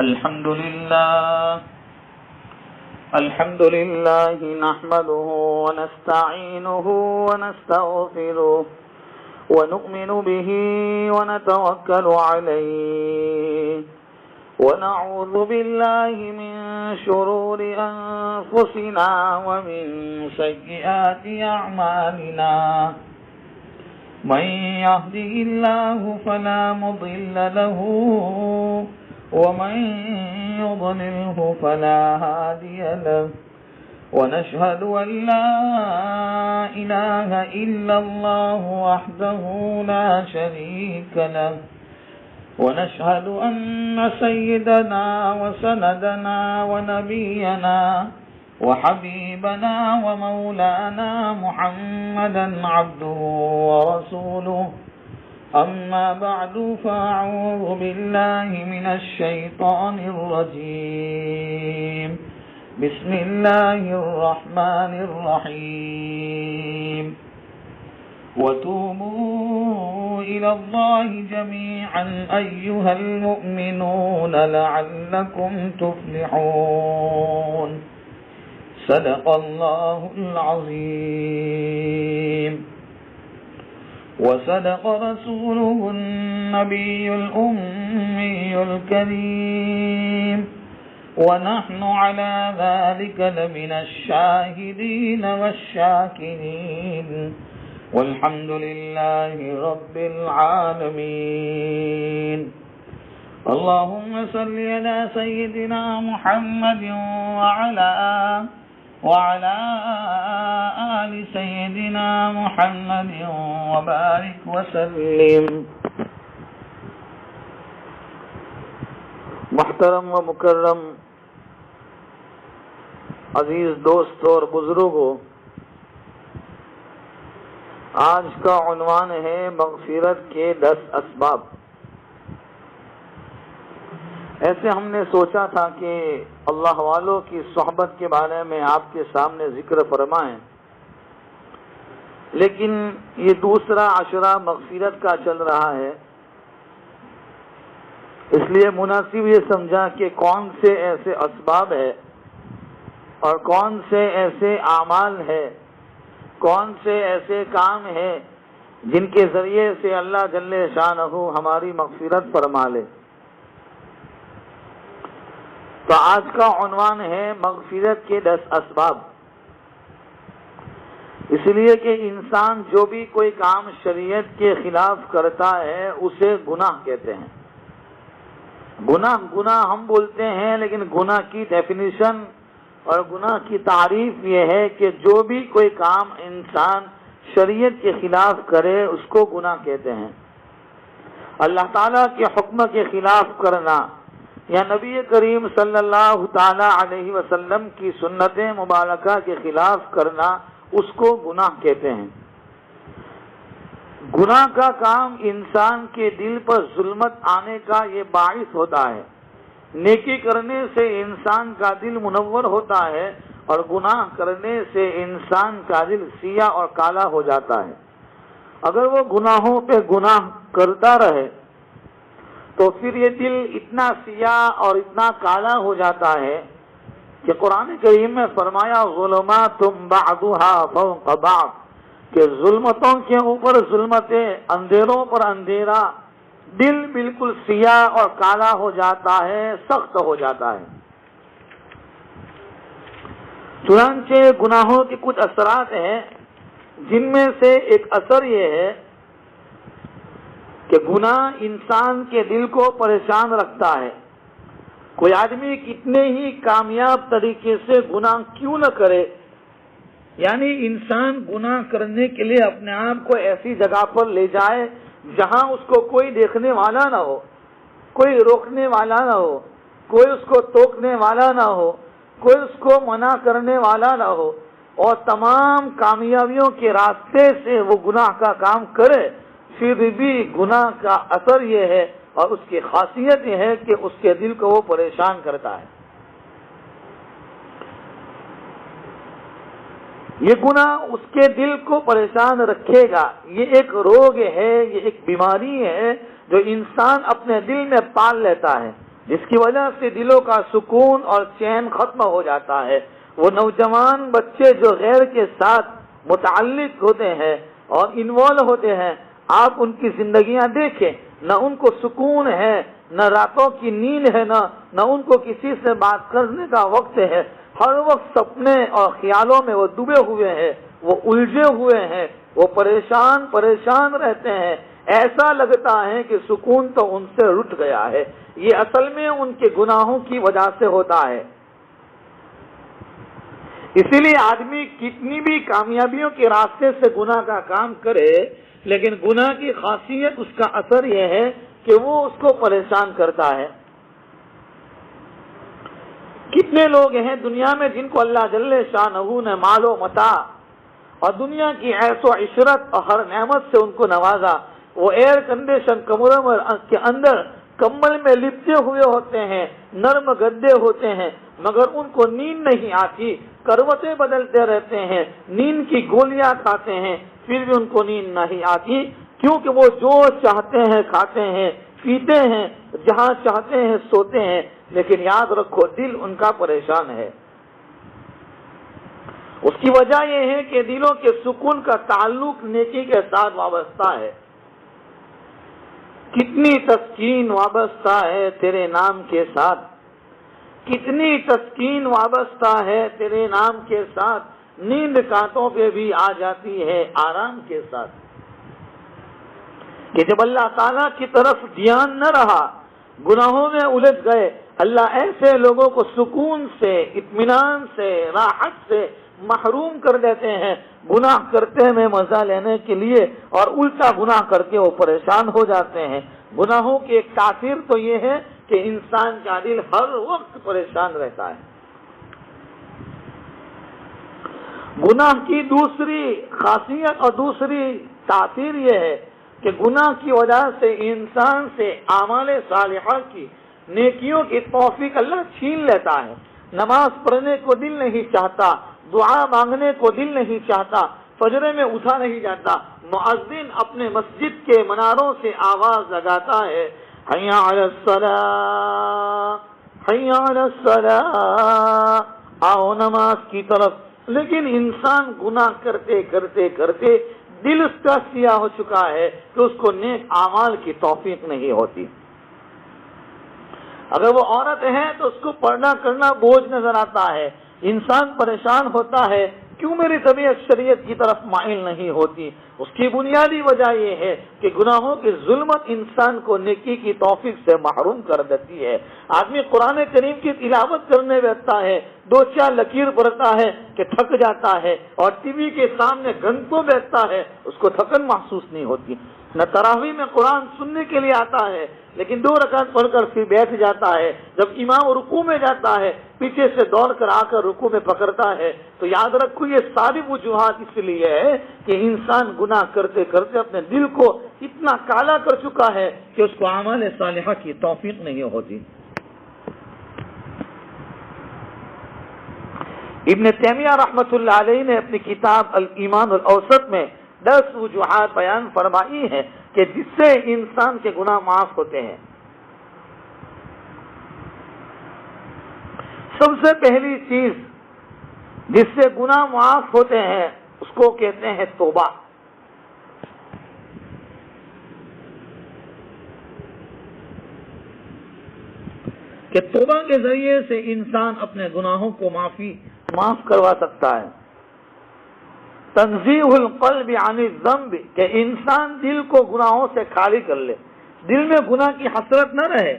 الحمد لله نحمده ونستعينه ونستغفره ونؤمن به ونتوكل عليه ونعوذ بالله من شرور أنفسنا ومن سيئات أعمالنا من يهده الله فلا مضل له ومن يضلله فلا هادي له ونشهد أن لا إله إلا الله وحده لا شريك له ونشهد أن سيدنا وسندنا ونبينا وحبيبنا ومولانا محمدا عبده ورسوله أما بعد فأعوذ بالله من الشيطان الرجيم بسم الله الرحمن الرحيم وتوبوا إلى الله جميعا أيها المؤمنون لعلكم تفلحون صدق الله العظيم وصدق رسوله النبي الأمي الكريم ونحن على ذلك لمن الشاهدين والشاكرين والحمد لله رب العالمين اللهم صل على سيدنا محمد وعلى آل سيدنا محمد وبارك وسلم. محترم و مکرم عزیز دوستوں اور بزرگوں، آج کا عنوان ہے مغفرت کے 10 اسباب. ایسے ہم نے سوچا تھا کہ اللہ والوں کی صحبت کے بارے میں آپ کے سامنے ذکر فرمائیں، لیکن یہ دوسرا عشرہ مغفرت کا چل رہا ہے، اس لیے مناسب یہ سمجھا کہ کون سے ایسے اسباب ہے اور کون سے ایسے اعمال ہے، کون سے ایسے کام ہے جن کے ذریعے سے اللہ جل شانہ ہماری مغفرت فرما لے. تو آج کا عنوان ہے مغفرت کے 10 اسباب. اس لیے کہ انسان جو بھی کوئی کام شریعت کے خلاف کرتا ہے اسے گناہ کہتے ہیں. گناہ ہم بولتے ہیں، لیکن گناہ کی ڈیفینیشن اور گناہ کی تعریف یہ ہے کہ جو بھی کوئی کام انسان شریعت کے خلاف کرے اس کو گناہ کہتے ہیں. اللہ تعالیٰ کے حکم کے خلاف کرنا یا نبی کریم صلی اللہ تعالی علیہ وسلم کی سنت مبارکہ کے خلاف کرنا اس کو گناہ کہتے ہیں. گناہ کا کام انسان کے دل پر ظلمت آنے کا یہ باعث ہوتا ہے. نیکی کرنے سے انسان کا دل منور ہوتا ہے اور گناہ کرنے سے انسان کا دل سیاہ اور کالا ہو جاتا ہے. اگر وہ گناہوں پہ گناہ کرتا رہے تو پھر یہ دل اتنا سیاہ اور اتنا کالا ہو جاتا ہے کہ قرآن کریم میں فرمایا ظلمات بعضها فوق بعض، کہ ظلمتوں کے اوپر ظلمتیں، اندھیروں پر اندھیرا، دل بالکل سیاہ اور کالا ہو جاتا ہے، سخت ہو جاتا ہے. چنانچہ گناہوں کے کچھ اثرات ہیں جن میں سے ایک اثر یہ ہے کہ گناہ انسان کے دل کو پریشان رکھتا ہے. کوئی آدمی کتنے ہی کامیاب طریقے سے گناہ کیوں نہ کرے، یعنی انسان گناہ کرنے کے لیے اپنے آپ کو ایسی جگہ پر لے جائے جہاں اس کو کوئی دیکھنے والا نہ ہو، کوئی روکنے والا نہ ہو، کوئی اس کو ٹوکنے والا نہ ہو، کوئی اس کو منع کرنے والا نہ ہو، اور تمام کامیابیوں کے راستے سے وہ گناہ کا کام کرے، پھر بھی گناہ کا اثر یہ ہے اور اس کی خاصیت یہ ہے کہ اس کے دل کو وہ پریشان کرتا ہے. یہ گناہ اس کے دل کو پریشان رکھے گا. یہ ایک روگ ہے، یہ ایک بیماری ہے جو انسان اپنے دل میں پال لیتا ہے. جس کی وجہ سے دلوں کا سکون اور چین ختم ہو جاتا ہے۔ وہ نوجوان بچے جو غیر کے ساتھ متعلق ہوتے ہیں اور انوالو ہوتے ہیں، آپ ان کی زندگیاں دیکھیں، نہ ان کو سکون ہے، نہ راتوں کی نیند ہے، نہ ان کو کسی سے بات کرنے کا وقت ہے۔ ہر وقت سپنے اور خیالوں میں وہ ڈوبے ہوئے ہیں، وہ الجھے ہوئے ہیں، وہ پریشان رہتے ہیں۔ ایسا لگتا ہے کہ سکون تو ان سے رٹ گیا ہے۔ یہ اصل میں ان کے گناہوں کی وجہ سے ہوتا ہے۔ اسی لیے آدمی کتنی بھی کامیابیوں کے راستے سے گناہ کا کام کرے، لیکن گناہ کی خاصیت، اس کا اثر یہ ہے کہ وہ اس کو پریشان کرتا ہے۔ کتنے لوگ ہیں دنیا میں جن کو اللہ جل شانہ نے مال و متاع اور دنیا کی عیش و عشرت اور ہر نعمت سے ان کو نوازا، وہ ایئر کنڈیشن کمروں کے اندر کمبل میں لپٹے ہوئے ہوتے ہیں، نرم گدے ہوتے ہیں، مگر ان کو نیند نہیں آتی، کروٹیں بدلتے رہتے ہیں، نیند کی گولیاں کھاتے ہیں، پھر بھی ان کو نیند نہیں آتی، کیونکہ وہ جو چاہتے ہیں کھاتے ہیں، پیتے ہیں، جہاں چاہتے ہیں سوتے ہیں، لیکن یاد رکھو دل ان کا پریشان ہے۔ اس کی وجہ یہ ہے کہ دلوں کے سکون کا تعلق نیکی کے ساتھ وابستہ ہے۔ کتنی تسکین وابستہ ہے تیرے نام کے ساتھ، کتنی تسکین وابستہ ہے تیرے نام کے ساتھ، نیند کانٹوں پہ بھی آ جاتی ہے آرام کے ساتھ۔ کہ جب اللہ تعالیٰ کی طرف دھیان نہ رہا، گناہوں میں الجھ گئے، اللہ ایسے لوگوں کو سکون سے، اطمینان سے، راحت سے محروم کر دیتے ہیں، گناہ کرتے میں مزہ لینے کے لیے، اور الٹا گناہ کر کے وہ پریشان ہو جاتے ہیں۔ گناہوں کی ایک تاثیر تو یہ ہے کہ انسان کا دل ہر وقت پریشان رہتا ہے۔ گناہ کی دوسری خاصیت اور دوسری تاثیر یہ ہے کہ گناہ کی وجہ سے انسان سے اعمال صالحہ کی، نیکیوں کی توفیق اللہ چھین لیتا ہے۔ نماز پڑھنے کو دل نہیں چاہتا، دعا مانگنے کو دل نہیں چاہتا، فجر میں اٹھا نہیں جاتا، مؤذن اپنے مسجد کے مناروں سے آواز لگاتا ہے، حی علی الصلاۃ، حی علی الصلاۃ، آؤ نماز کی طرف، لیکن انسان گناہ کرتے کرتے کرتے دل اس کا سیاہ ہو چکا ہے کہ اس کو نیک اعمال کی توفیق نہیں ہوتی۔ اگر وہ عورت ہے تو اس کو پردہ کرنا بوجھ نظر آتا ہے، انسان پریشان ہوتا ہے، کیوں میری طبیعت شریعت کی طرف مائل نہیں ہوتی؟ اس کی بنیادی وجہ یہ ہے کہ گناہوں کی ظلمت انسان کو نیکی کی توفیق سے محروم کر دیتی ہے۔ آدمی قرآن کریم کی تلاوت کرنے بیٹھتا ہے، دو چار لکیر پڑھتا ہے کہ تھک جاتا ہے، اور ٹی وی کے سامنے گھنٹوں بیٹھتا ہے، اس کو تھکن محسوس نہیں ہوتی۔ نہ تراویح میں قرآن سننے کے لیے آتا ہے، لیکن 2 رکعت پڑھ کر پھر بیٹھ جاتا ہے، جب امام رکوع میں جاتا ہے پیچھے سے دوڑ کر آ کر رکوع میں پکڑتا ہے۔ تو یاد رکھو یہ ساری وجوہات اس لیے ہے کہ انسان گناہ کرتے کرتے اپنے دل کو اتنا کالا کر چکا ہے کہ اس کو اعمال صالحہ کی توفیق نہیں ہوتی۔ ابن تیمیہ رحمۃ اللہ علیہ نے اپنی کتاب الایمان الاوسط میں 10 وجوہات بیان فرمائی ہیں کہ جس سے انسان کے گناہ معاف ہوتے ہیں۔ سب سے پہلی چیز جس سے گناہ معاف ہوتے ہیں اس کو کہتے ہیں توبہ۔ کہ توبہ کے ذریعے سے انسان اپنے گناہوں کو معاف کروا سکتا ہے۔ تنزیہ القلب عن الذنب، کہ انسان دل کو گناہوں سے خالی کر لے، دل میں گناہ کی حسرت نہ رہے۔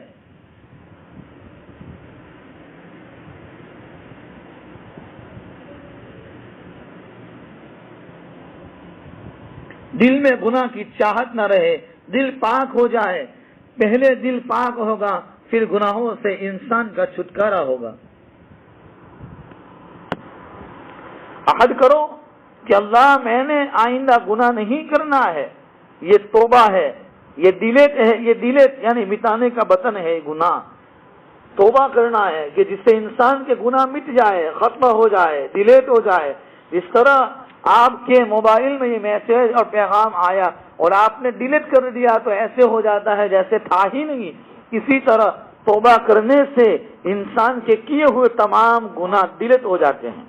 دل میں گناہ کی چاہت نہ رہے، دل پاک ہو جائے۔ پہلے دل پاک ہوگا، پھر گناہوں سے انسان کا چھٹکارا ہوگا۔ عہد کرو کہ اللہ میں نے آئندہ گناہ نہیں کرنا ہے، یہ توبہ ہے، یہ ڈیلیٹ یعنی مٹانے کا بٹن ہے گناہ۔ توبہ کرنا ہے کہ جس سے انسان کے گناہ مٹ جائے، ختم ہو جائے، ڈیلیٹ ہو جائے۔ اس طرح آپ کے موبائل میں یہ میسج اور پیغام آیا اور آپ نے ڈیلیٹ کر دیا تو ایسے ہو جاتا ہے جیسے تھا ہی نہیں۔ اسی طرح توبہ کرنے سے انسان کے کیے ہوئے تمام گناہ ڈیلیٹ ہو جاتے ہیں،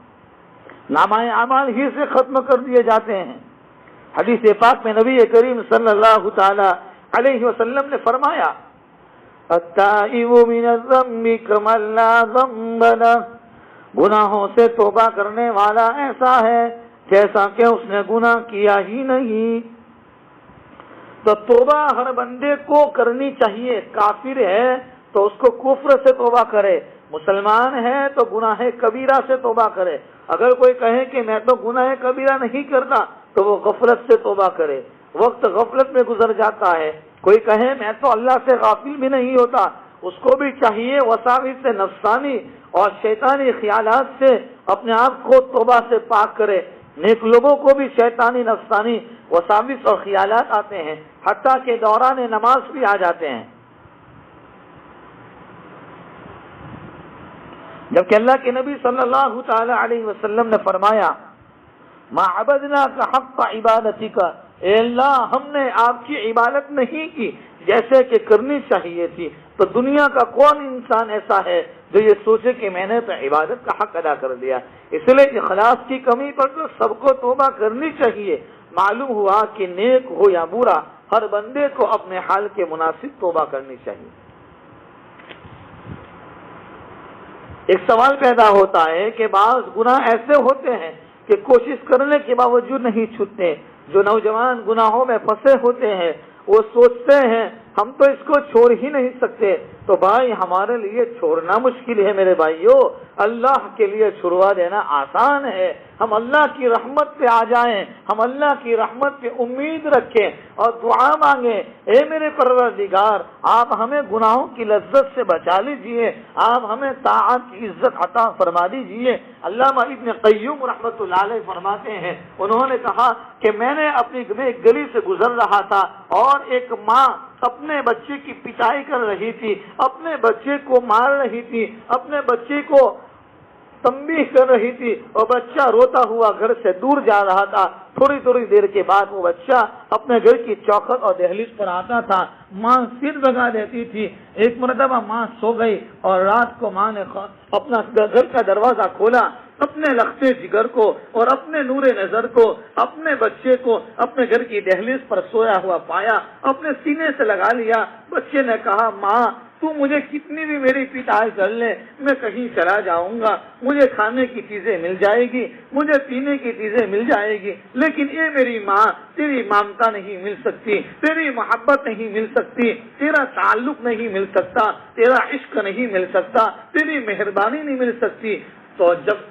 نامہ اعمال ہی سے ختم کر دیے جاتے ہیں۔ حدیث پاک میں نبی کریم صلی اللہ تعالی علیہ وسلم نے فرمایا التائب من الذنب کمن لا ذنب لہ، گناہوں سے توبہ کرنے والا ایسا ہے جیسا کہ اس نے گناہ کیا ہی نہیں۔ تو توبہ ہر بندے کو کرنی چاہیے، کافر ہے تو اس کو کفر سے توبہ کرے، مسلمان ہے تو گناہ کبیرہ سے توبہ کرے۔ اگر کوئی کہے کہ میں تو گناہ کبیرہ نہیں کرتا تو وہ غفلت سے توبہ کرے، وقت غفلت میں گزر جاتا ہے۔ کوئی کہے میں تو اللہ سے غافل بھی نہیں ہوتا، اس کو بھی چاہیے وساوس سے نفسانی اور شیطانی خیالات سے اپنے آپ کو توبہ سے پاک کرے۔ نیک لوگوں کو بھی شیطانی نفسانی وساوس اور خیالات آتے ہیں، حتیٰ کہ دوران نماز بھی آ جاتے ہیں۔ جبکہ اللہ کے نبی صلی اللہ تعالی علیہ وسلم نے فرمایا ما عبدناک حق عبادتک، اے اللہ ہم نے آپ کی عبادت نہیں کی جیسے کہ کرنی چاہیے تھی۔ تو دنیا کا کون انسان ایسا ہے جو یہ سوچے کہ میں نے تو عبادت کا حق ادا کر دیا؟ اس لیے اخلاص کی کمی پر تو سب کو توبہ کرنی چاہیے۔ معلوم ہوا کہ نیک ہو یا برا، ہر بندے کو اپنے حال کے مناسب توبہ کرنی چاہیے۔ ایک سوال پیدا ہوتا ہے کہ بعض گناہ ایسے ہوتے ہیں کہ کوشش کرنے کے باوجود نہیں چھوٹتے۔ جو نوجوان گناہوں میں پھنسے ہوتے ہیں وہ سوچتے ہیں ہم تو اس کو چھوڑ ہی نہیں سکتے، تو بھائی ہمارے لیے چھوڑنا مشکل ہے میرے بھائیوں، اللہ کے لیے چھڑوا دینا آسان ہے۔ ہم اللہ کی رحمت پہ آ جائیں، ہم اللہ کی رحمت پہ امید رکھیں اور دعا مانگیں، اے میرے پروردگار آپ ہمیں گناہوں کی لذت سے بچا لیجئے، آپ ہمیں طاعت کی عزت عطا فرما دیجئے۔ علامہ ابن قیم رحمۃ اللہ علیہ فرماتے ہیں، انہوں نے کہا کہ میں ایک گلی سے گزر رہا تھا اور ایک ماں اپنے بچے کی پٹائی کر رہی تھی، اپنے بچے کو مار رہی تھی، اپنے بچے کو تنبیہ کر رہی تھی اور بچہ روتا ہوا گھر سے دور جا رہا تھا۔ تھوڑی دیر کے بعد وہ بچہ اپنے گھر کی چوکھٹ اور دہلیز پر آتا تھا، ماں سر بگا دیتی تھی۔ ایک مرتبہ ماں سو گئی اور رات کو ماں نے اپنا گھر کا دروازہ کھولا، اپنے لختے جگر کو اور اپنے نور نظر کو اپنے بچے کو اپنے گھر کی دہلیز پر سویا ہوا پایا، اپنے سینے سے لگا لیا۔ بچے نے کہا ماں تو مجھے کتنی بھی میری پٹائی کر لے، میں کہیں چلا جاؤں گا، مجھے کھانے کی چیزیں مل جائے گی، مجھے پینے کی چیزیں مل جائے گی، لیکن اے میری ماں تیری ممتا نہیں مل سکتی، تیری محبت نہیں مل سکتی، تیرا تعلق نہیں مل سکتا، تیرا عشق نہیں مل سکتا، تیری مہربانی نہیں مل سکتی۔ تو جب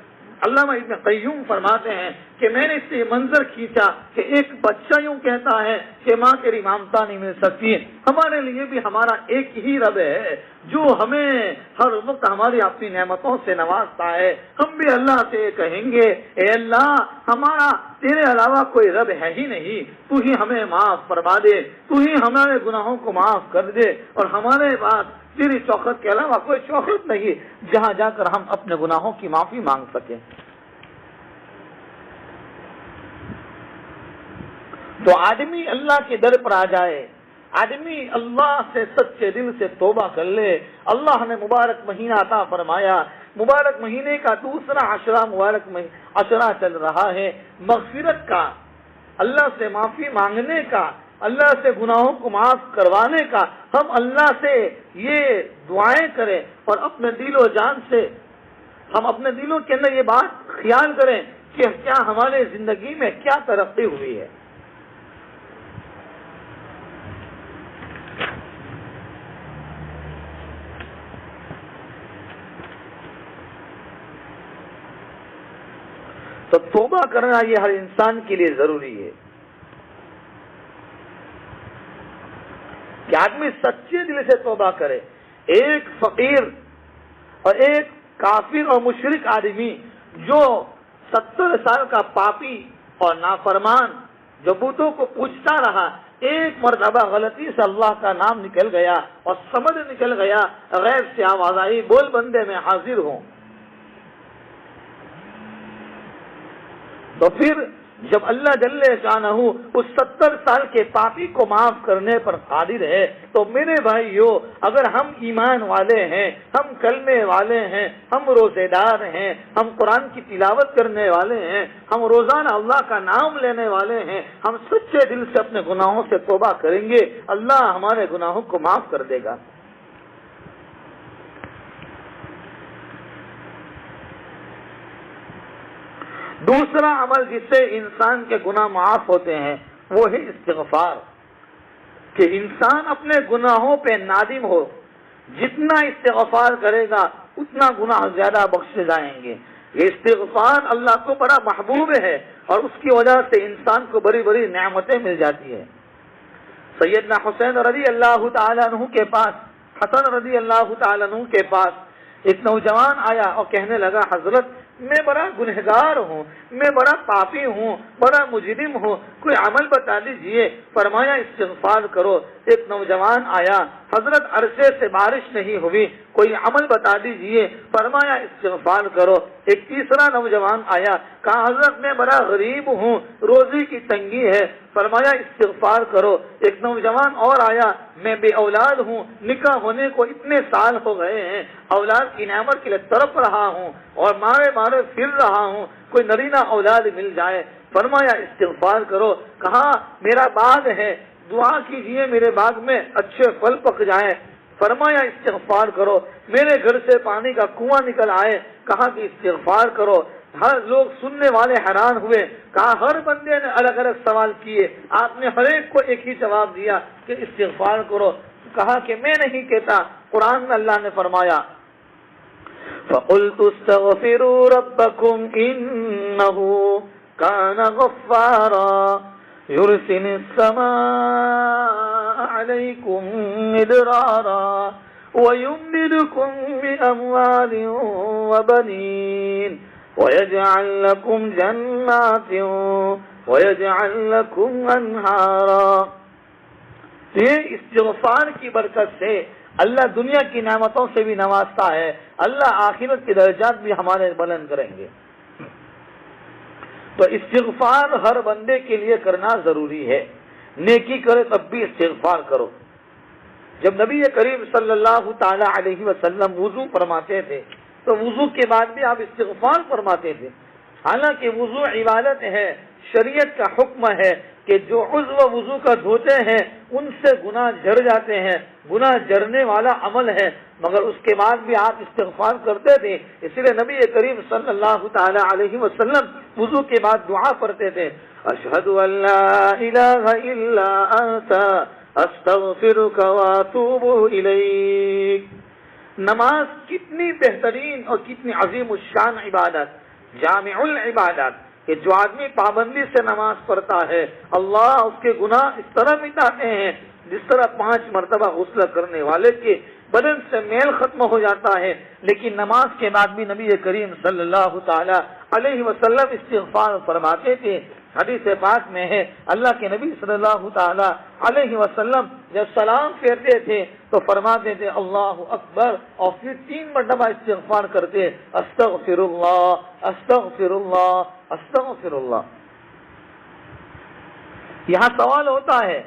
علامہ ابن قیم فرماتے ہیں کہ میں نے اس سے منظر کھینچا کہ ایک بچہ یوں کہتا ہے کہ ماں تیری ممتا نہیں مل سکتی، ہمارے لیے بھی ہمارا ایک ہی رب ہے جو ہمیں ہر وقت ہماری اپنی نعمتوں سے نوازتا ہے۔ ہم بھی اللہ سے کہیں گے اے اللہ ہمارا تیرے علاوہ کوئی رب ہے ہی نہیں، تو ہی ہمیں معاف فرما دے، تو ہی ہمارے گناہوں کو معاف کر دے، اور ہمارے بعد تیری چوکھٹ کے علاوہ کوئی چوکھٹ نہیں جہاں جا کر ہم اپنے گناہوں کی معافی مانگ سکیں۔ تو آدمی اللہ کے در پر آ جائے، آدمی اللہ سے سچے دل سے توبہ کر لے۔ اللہ نے مبارک مہینہ عطا فرمایا، مبارک مہینے کا دوسرا عشرہ چل رہا ہے، مغفرت کا، اللہ سے معافی مانگنے کا، اللہ سے گناہوں کو معاف کروانے کا۔ ہم اللہ سے یہ دعائیں کریں اور اپنے دل و جان سے ہم اپنے دلوں کے اندر یہ بات خیال کریں کہ کیا ہمارے زندگی میں کیا ترقی ہوئی ہے۔ تو توبہ کرنا یہ ہر انسان کے لیے ضروری ہے کہ آدمی سچے دل سے توبہ کرے۔ ایک فقیر اور ایک کافر اور مشرک آدمی جو 70 سال کا پاپی اور نافرمان جو بتوں کو پوجتا رہا، ایک مرتبہ غلطی سے اللہ کا نام نکل گیا اور سمجھ نکل گیا، غیب سے آواز آئی بول بندے میں حاضر ہوں۔ تو پھر جب اللہ جل شانہ اس 70 سال کے پاپی کو معاف کرنے پر قادر ہے تو میرے بھائیو، اگر ہم ایمان والے ہیں، ہم کلمے والے ہیں، ہم روزے دار ہیں، ہم قرآن کی تلاوت کرنے والے ہیں، ہم روزانہ اللہ کا نام لینے والے ہیں، ہم سچے دل سے اپنے گناہوں سے توبہ کریں گے، اللہ ہمارے گناہوں کو معاف کر دے گا۔ دوسرا عمل جس سے انسان کے گناہ معاف ہوتے ہیں وہ ہے استغفار، کہ انسان اپنے گناہوں پہ نادم ہو، جتنا استغفار کرے گا اتنا گناہ زیادہ بخشے جائیں گے۔ یہ استغفار اللہ کو بڑا محبوب ہے اور اس کی وجہ سے انسان کو بڑی بڑی نعمتیں مل جاتی ہیں۔ سیدنا حسین رضی اللہ تعالیٰ عنہ کے پاس، حسن رضی اللہ تعالیٰ عنہ کے پاس ایک نوجوان آیا اور کہنے لگا، حضرت میں بڑا گنہگار ہوں، میں بڑا پاپی ہوں، بڑا مجرم ہوں، کوئی عمل بتا دیجئے۔ فرمایا استغفار کرو۔ ایک نوجوان آیا، حضرت عرصے سے بارش نہیں ہوئی، کوئی عمل بتا دیجئے۔ فرمایا استغفار کرو۔ ایک تیسرا نوجوان آیا، کہا حضرت میں بڑا غریب ہوں، روزی کی تنگی ہے۔ فرمایا استغفار کرو۔ ایک نوجوان اور آیا، میں بے اولاد ہوں، نکاح ہونے کو اتنے سال ہو گئے ہیں، اولاد کی نعمت کے لیے تڑپ رہا ہوں اور مارے مارے پھر رہا ہوں، کوئی نرینہ اولاد مل جائے۔ فرمایا استغفار کرو۔ کہا میرا باغ ہے، دعا کیجئے میرے باغ میں اچھے پھل پک جائیں۔ فرمایا استغفار کرو۔ میرے گھر سے پانی کا کنواں نکل آئے، کہا کہ استغفار کرو۔ ہر لوگ سننے والے حیران ہوئے، کہا ہر بندے نے الگ الگ سوال کیے، آپ نے ہر ایک کو ایک ہی جواب دیا کہ استغفار کرو۔ کہا کہ میں نہیں کہتا، قرآن میں اللہ نے فرمایا فَقُلْتُ اسْتَغْفِرُوا رَبَّكُمْ إِنَّهُ كَانَ غَفَّارًا يُرْسِلِ السَّمَاءَ عَلَيْكُمْ مِدْرَارًا وَيُمْدِدْكُمْ بِأَمْوَالٍ وَبَنِينَ وَيَجْعَلْ لَكُمْ جَنَّاتٍ وَيَجْعَلْ لَكُمْ أَنْهَارًا۔ یہ استغفار کی برکت سے اللہ دنیا کی نعمتوں سے بھی نوازتا ہے، اللہ آخرت کے درجات بھی ہمارے بلند کریں گے۔ تو استغفار ہر بندے کے لیے کرنا ضروری ہے، نیکی کرے تب بھی استغفار کرو۔ جب نبی کریم صلی اللہ تعالی علیہ وسلم وضو فرماتے تھے تو وضو کے بعد بھی آپ استغفار فرماتے تھے۔ حالانکہ وضو عبادت ہے، شریعت کا حکم ہے کہ جو عضو وضو کا دھوتے ہیں ان سے گناہ جھڑ جاتے ہیں، گناہ جھڑنے والا عمل ہے، مگر اس کے بعد بھی آپ استغفار کرتے تھے۔ اس لیے نبی کریم صلی اللہ تعالی علیہ وسلم وضو کے بعد دعا پڑھتے تھے، اشہد ان لا الہ الا انت استغفرک واتوب الیک۔ نماز کتنی بہترین اور کتنی عظیم الشان عبادت، جامع العبادت، کہ جو آدمی پابندی سے نماز پڑھتا ہے اللہ اس کے گناہ اس طرح مٹاتے ہیں جس طرح 5 مرتبہ غسل کرنے والے کے بدن سے میل ختم ہو جاتا ہے۔ لیکن نماز کے بعد بھی نبی کریم صلی اللہ تعالی علیہ وسلم استغفار فرماتے تھے۔ حدیث پاک میں ہے اللہ کے نبی صلی اللہ تعالی علیہ وسلم جب سلام پھیرتے تھے تو فرماتے تھے اللہ اکبر، اور پھر 3 مرتبہ استغفار کرتے، استغفر اللہ استغفر اللہ استغفر اللہ۔ یہاں سوال ہوتا ہے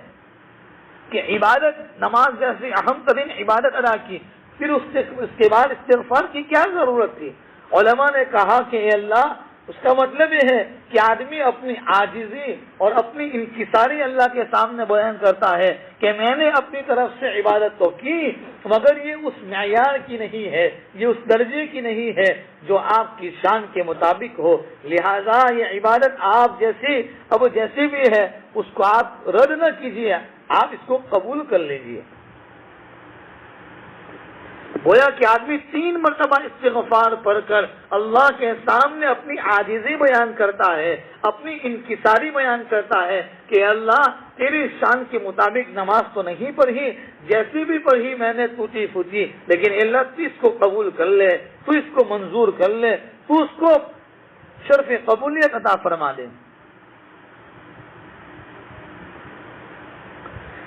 کہ عبادت نماز جیسی اہم ترین عبادت ادا کی، پھر اس کے بعد استغفار کی کیا ضرورت تھی؟ علماء نے کہا کہ اے اللہ، اس کا مطلب یہ ہے کہ آدمی اپنی عاجزی اور اپنی انکساری اللہ کے سامنے بیان کرتا ہے کہ میں نے اپنی طرف سے عبادت تو کی مگر یہ اس معیار کی نہیں ہے، یہ اس درجے کی نہیں ہے جو آپ کی شان کے مطابق ہو، لہذا یہ عبادت آپ جیسی اب جیسی بھی ہے اس کو آپ رد نہ کیجیے، آپ اس کو قبول کر لیجیے۔ گویا کہ آدمی 3 مرتبہ استغفار پڑھ کر اللہ کے سامنے اپنی عاجزی بیان کرتا ہے، اپنی انکساری بیان کرتا ہے کہ اللہ تیری شان کے مطابق نماز تو نہیں پڑھی، جیسی بھی پڑھی میں نے ٹوٹی پھوٹی، لیکن اللہ تو اس کو قبول کر لے، تو اس کو منظور کر لے، تو اس کو شرف قبولیت عطا فرما دے۔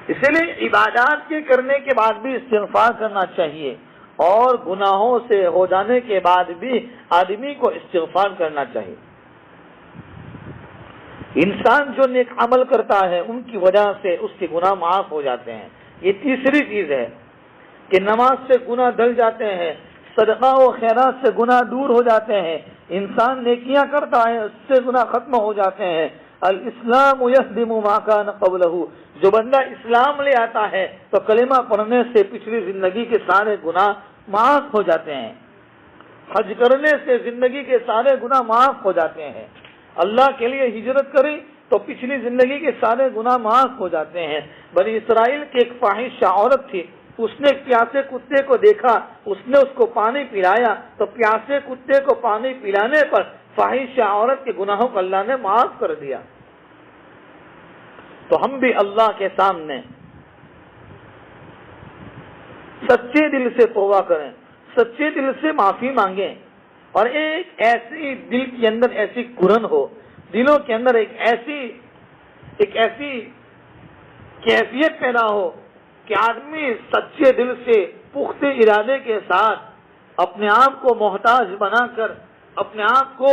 اسی لیے عبادات کے کرنے کے بعد بھی استغفار کرنا چاہیے، اور گناہوں سے ہو جانے کے بعد بھی آدمی کو استغفار کرنا چاہیے۔ انسان جو نیک عمل کرتا ہے ان کی وجہ سے اس کے گناہ معاف ہو جاتے ہیں. یہ تیسری چیز ہے کہ نماز سے گناہ دل جاتے ہیں، صدقہ و خیرات سے گناہ دور ہو جاتے ہیں، انسان نیکیاں کرتا ہے اس سے گناہ ختم ہو جاتے ہیں. الاسلام یہدم ما کان قبلہ، جو بندہ اسلام لے آتا ہے تو کلمہ پڑھنے سے پچھلی زندگی کے سارے گناہ معاف ہو جاتے ہیں. حج کرنے سے زندگی کے سارے گناہ معاف ہو جاتے ہیں. اللہ کے لیے ہجرت کری تو پچھلی زندگی کے سارے گناہ معاف ہو جاتے ہیں. بنی اسرائیل کی ایک فاحشہ عورت تھی، اس نے ایک پیاسے کتے کو دیکھا، اس نے اس کو پانی پلایا تو پیاسے کتے کو پانی پلانے پر فاحشہ عورت کے گناہوں کو اللہ نے معاف کر دیا. تو ہم بھی اللہ کے سامنے سچے دل سے توبہ کریں، سچے دل سے معافی مانگیں، اور ایک ایسی دل کے اندر ایسی کرن ہو، دلوں کے اندر ایک ایسی کیفیت پیدا ہو کہ آدمی سچے دل سے پختہ ارادے کے ساتھ اپنے آپ کو محتاج بنا کر، اپنے آپ کو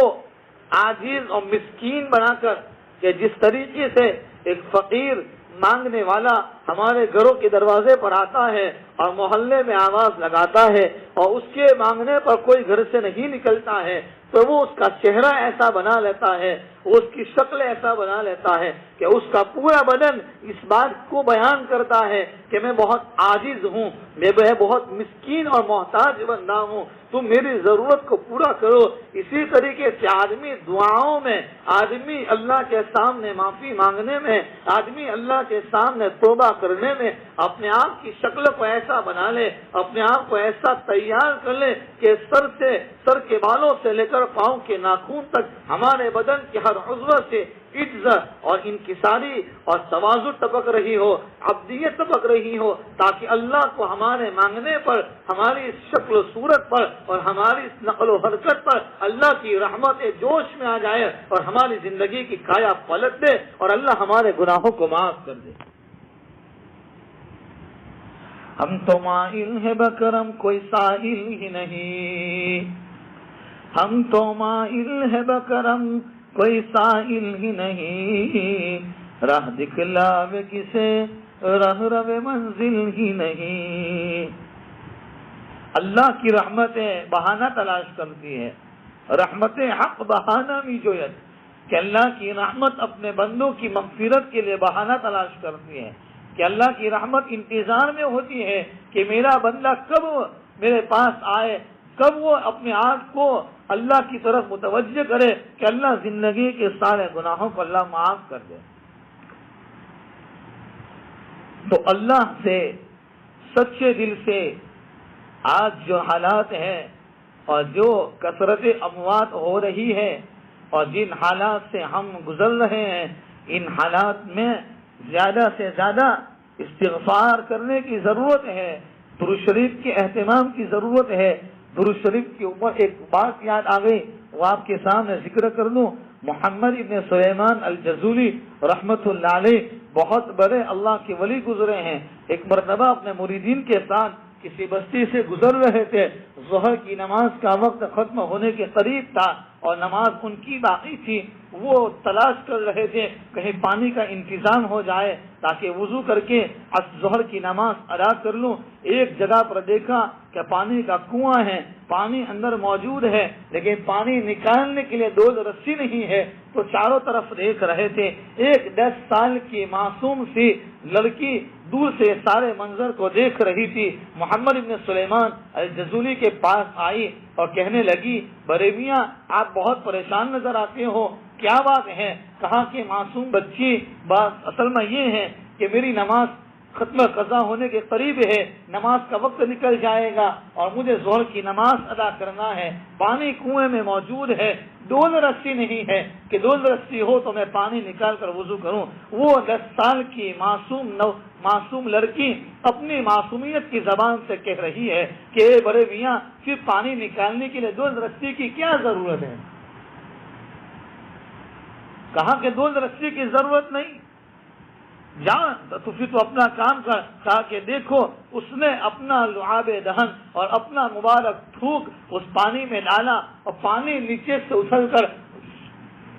عاجز اور مسکین بنا کر، کہ جس طریقے سے ایک فقیر مانگنے والا ہمارے گھروں کے دروازے پر آتا ہے اور محلے میں آواز لگاتا ہے اور اس کے مانگنے پر کوئی گھر سے نہیں نکلتا ہے، تو وہ اس کا چہرہ ایسا بنا لیتا ہے، اس کی شکل ایسا بنا لیتا ہے کہ اس کا پورا بدن اس بات کو بیان کرتا ہے کہ میں بہت عاجز ہوں، میں بہت مسکین اور محتاج بندہ ہوں، تم میری ضرورت کو پورا کرو. اسی طریقے سے آدمی دعاؤں میں، آدمی اللہ کے سامنے معافی مانگنے میں، آدمی اللہ کے سامنے توبہ کرنے میں اپنے آپ کی شکل کو ایسا بنا لے، اپنے آپ کو ایسا تیار کر لے کہ سر کے بالوں سے لے کر پاؤں کے ناخن تک ہمارے بدن کے ہر عضو سے عزت اور انکساری اور تواضع ٹپک رہی ہو، عبدیت ٹپک رہی ہو، تاکہ اللہ کو ہمارے مانگنے پر، ہماری شکل و صورت پر اور ہماری نقل و حرکت پر اللہ کی رحمت جوش میں آ جائے اور ہماری زندگی کی کایا پلٹ دے اور اللہ ہمارے گناہوں کو معاف کر دے. ہم تو مائل ہے بکرم کوئی سائل ہی نہیں، ہم تو مائل ہے بکرم کوئی سائل ہی نہیں، راہ دکھلاوے کسے راہ روے منزل ہی نہیں. اللہ کی رحمتیں بہانہ تلاش کرتی ہے، رحمت حق بہانہ می جوید، کہ اللہ کی رحمت اپنے بندوں کی مغفرت کے لیے بہانہ تلاش کرتی ہے، کہ اللہ کی رحمت انتظار میں ہوتی ہے کہ میرا بندہ کب میرے پاس آئے، کب وہ اپنے آپ کو اللہ کی طرف متوجہ کرے کہ اللہ زندگی کے سارے گناہوں کو اللہ معاف کر دے. تو اللہ سے سچے دل سے آج جو حالات ہیں اور جو کثرت اموات ہو رہی ہے اور جن حالات سے ہم گزر رہے ہیں، ان حالات میں زیادہ سے زیادہ استغفار کرنے کی ضرورت ہے، درود شریف کے اہتمام کی ضرورت ہے. درود شریف کے اوپر ایک بات یاد آ گئی، وہ آپ کے سامنے ذکر کر دوں. محمد ابن سلیمان الجزولی رحمت اللہ علیہ بہت بڑے اللہ کے ولی گزرے ہیں. ایک مرتبہ اپنے مریدین کے ساتھ کسی بستی سے گزر رہے تھے، ظہر کی نماز کا وقت ختم ہونے کے قریب تھا اور نماز ان کی باقی تھی. وہ تلاش کر رہے تھے کہیں پانی کا انتظام ہو جائے تاکہ وضو کر کے ظہر کی نماز ادا کر لوں. ایک جگہ پر دیکھا کہ پانی کا کنواں ہے، پانی اندر موجود ہے لیکن پانی نکالنے کے لیے ڈول رسی نہیں ہے. تو چاروں طرف دیکھ رہے تھے. ایک 10 سال کی معصوم سی لڑکی دور سے سارے منظر کو دیکھ رہی تھی. محمد ابن سلیمان الجزولی کے پاس آئی اور کہنے لگی، بڑے میاں آپ بہت پریشان نظر آتے ہو، کیا بات ہے؟ کہا کہ معصوم بچی، بات اصل میں یہ ہے کہ میری نماز ختم قضا ہونے کے قریب ہے، نماز کا وقت نکل جائے گا اور مجھے ظہر کی نماز ادا کرنا ہے. پانی کنویں میں موجود ہے، ڈول رسی نہیں ہے کہ ڈول رسی ہو تو میں پانی نکال کر وضو کروں. وہ 10 سال کی معصوم لڑکی اپنی معصومیت کی زبان سے کہہ رہی ہے کہ اے بڑے میاں، پھر پانی نکالنے کے لیے ڈول رسی کی کیا ضرورت ہے؟ کہا کہ ڈول رسی کی ضرورت نہیں، جان تو پھر تو اپنا کام کر. کہا کہ دیکھو، اس نے اپنا لعاب دہن اور اپنا مبارک تھوک اس پانی میں ڈالا اور پانی نیچے سے اچھل کر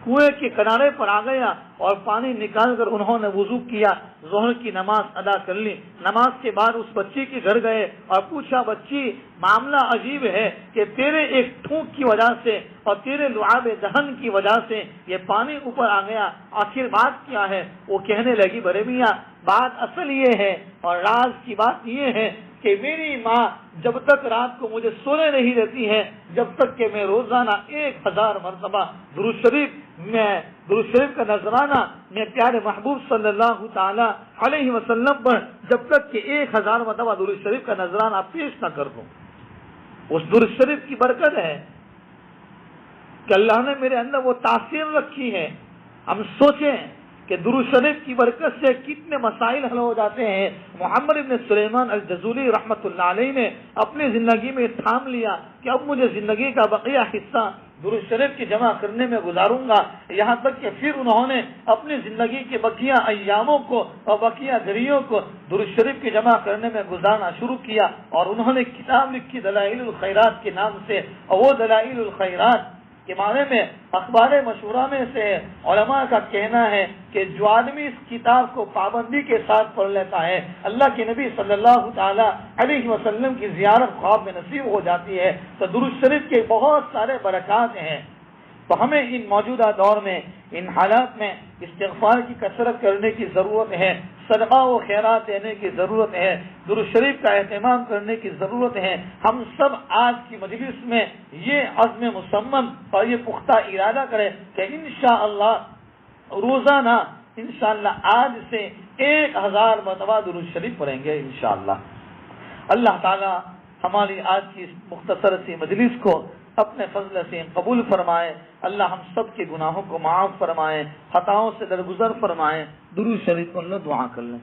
کنویں کے کنارے پر آ گیا اور پانی نکال کر انہوں نے وضو کیا، ظہر کی نماز ادا کر لی۔ نماز کے بعد اس بچی کے گھر گئے اور پوچھا، بچی معاملہ عجیب ہے کہ تیرے ایک تھوک کی وجہ سے اور تیرے لعاب دہن کی وجہ سے یہ پانی اوپر آ گیا، آخر بات کیا ہے؟ وہ کہنے لگی، بڑے میاں بات اصل یہ ہے اور راز کی بات یہ ہے کہ میری ماں جب تک رات کو مجھے سونے نہیں دیتی ہے، جب تک کہ میں روزانہ 1000 مرتبہ درود شریف کا نذرانہ میں پیارے محبوب صلی اللہ تعالی علیہ وسلم پر جب تک کہ 1000 مرتبہ درود شریف کا نذرانہ پیش نہ کر دوں۔ اس درود شریف کی برکت ہے کہ اللہ نے میرے اندر وہ تاثیر رکھی ہے۔ ہم سوچیں کہ درود شریف کی برکت سے کتنے مسائل حل ہو جاتے ہیں۔ محمد ابن سلیمان الجزولی رحمۃ اللہ علیہ نے اپنی زندگی میں تھام لیا کہ اب مجھے زندگی کا بقیہ حصہ درود شریف کی جمع کرنے میں گزاروں گا، یہاں تک کہ پھر انہوں نے اپنی زندگی کے بقیہ ایاموں کو اور بقیہ گھڑیوں کو درود شریف کی جمع کرنے میں گزارنا شروع کیا، اور انہوں نے کتاب لکھی دلائل الخیرات کے نام سے، اور وہ دلائل الخیرات کے بارے میں اخبار مشہورہ میں سے علماء کا کہنا ہے کہ جو آدمی اس کتاب کو پابندی کے ساتھ پڑھ لیتا ہے، اللہ کے نبی صلی اللہ تعالی علیہ وسلم کی زیارت خواب میں نصیب ہو جاتی ہے۔ تو درود شریف کے بہت سارے برکات ہیں۔ تو ہمیں ان موجودہ دور میں، ان حالات میں استغفار کی کثرت کرنے کی ضرورت ہے، صدقہ و خیرات دینے کی ضرورت ہے، درود شریف کا اہتمام کرنے کی ضرورت ہے۔ ہم سب آج کی مجلس میں یہ عزم مصمم اور یہ پختہ ارادہ کریں کہ انشاءاللہ روزانہ انشاءاللہ آج سے 1000 مرتبہ درود شریف پڑھیں گے انشاءاللہ۔ اللہ تعالی ہماری آج کی اس مختصر سی مجلس کو اپنے فضل سے قبول فرمائے۔ اللہ ہم سب کے گناہوں کو معاف فرمائے، خطاؤں سے درگزر فرمائے۔ درود شریف اللہ دعا کر لیں۔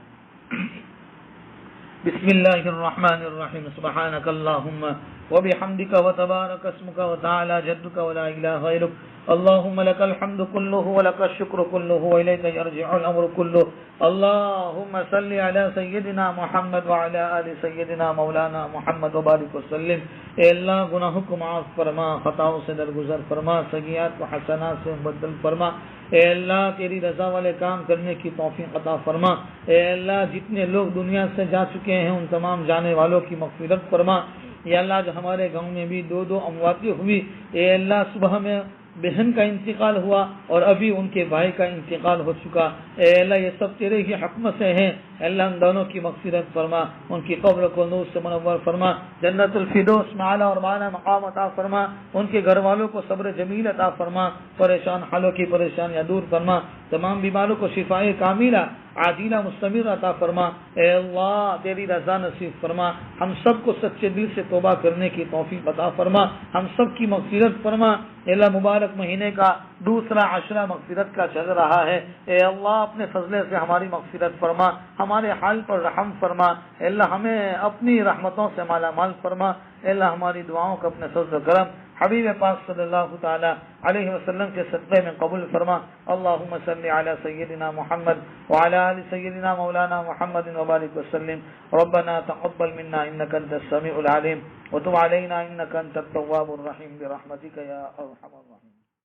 بسم اللہ الرحمن الرحیم، سبحانک اللہم وبحمدک وتبارک اسمک وتعالی جدک ولا الہ غیرک، اللہم لک الحمد کلہ ولک الشکر کلہ والیک یرجع الامر کلہ، اللہم صل علی سیدنا محمد وعلی آل سیدنا مولانا محمد وبارک وسلم۔ اے اللہ گناہوں کو معاف فرما، خطاؤں سے درگزر فرما، سیئات کو حسنات سے بدل فرما۔ اے اللہ تیری رضا والے کام کرنے کی توفیق عطا فرما۔ اے اللہ جتنے لوگ دنیا سے جا چکے ہیں ان تمام جانے والوں کی مغفرت فرما۔ اے اللہ جو ہمارے گاؤں میں بھی 2 امواتیں ہوئی، اے اللہ صبح میں بہن کا انتقال ہوا اور ابھی ان کے بھائی کا انتقال ہو چکا، اے اللہ یہ سب تیرے ہی حکم سے ہیں۔ اللہ ان دونوں کی مغفرت فرما، ان کی قبر کو نور سے منور فرما، جنت الفردوس میں اعلیٰ اور بالا مقام عطا فرما، ان کے گھر والوں کو صبر جمیل عطا فرما، پریشان حالوں کی پریشانیاں دور فرما، تمام بیماروں کو شفائے کاملہ عاجلہ مستمر عطا فرما۔ اے اللہ تیری رضا نصیب فرما، ہم سب کو سچے دل سے توبہ کرنے کی توفیق عطا فرما، ہم سب کی مغفرت فرما۔ اے اللہ مبارک مہینے کا دوسرا عشرہ مغفرت کا چل رہا ہے، اے اللہ اپنے فضل سے ہماری مغفرت فرما، ہمارے حال پر رحم فرما۔ اے اللہ ہمیں اپنی رحمتوں سے مالا مال فرما۔ اے اللہ ہماری دعاؤں کو اپنے فضل و کرم حبیب پاک صلی اللہ تعالی علیہ وسلم کے صدقے میں قبول فرما۔ اللہم صلی علی سیدنا محمد وعلی آل سیدنا مولانا محمد وبارک وسلم۔ ربنا تقبل منا انک انت السمیع العلیم وتب علینا انک انت التواب الرحیم برحمتک یا ارحم الراحمین۔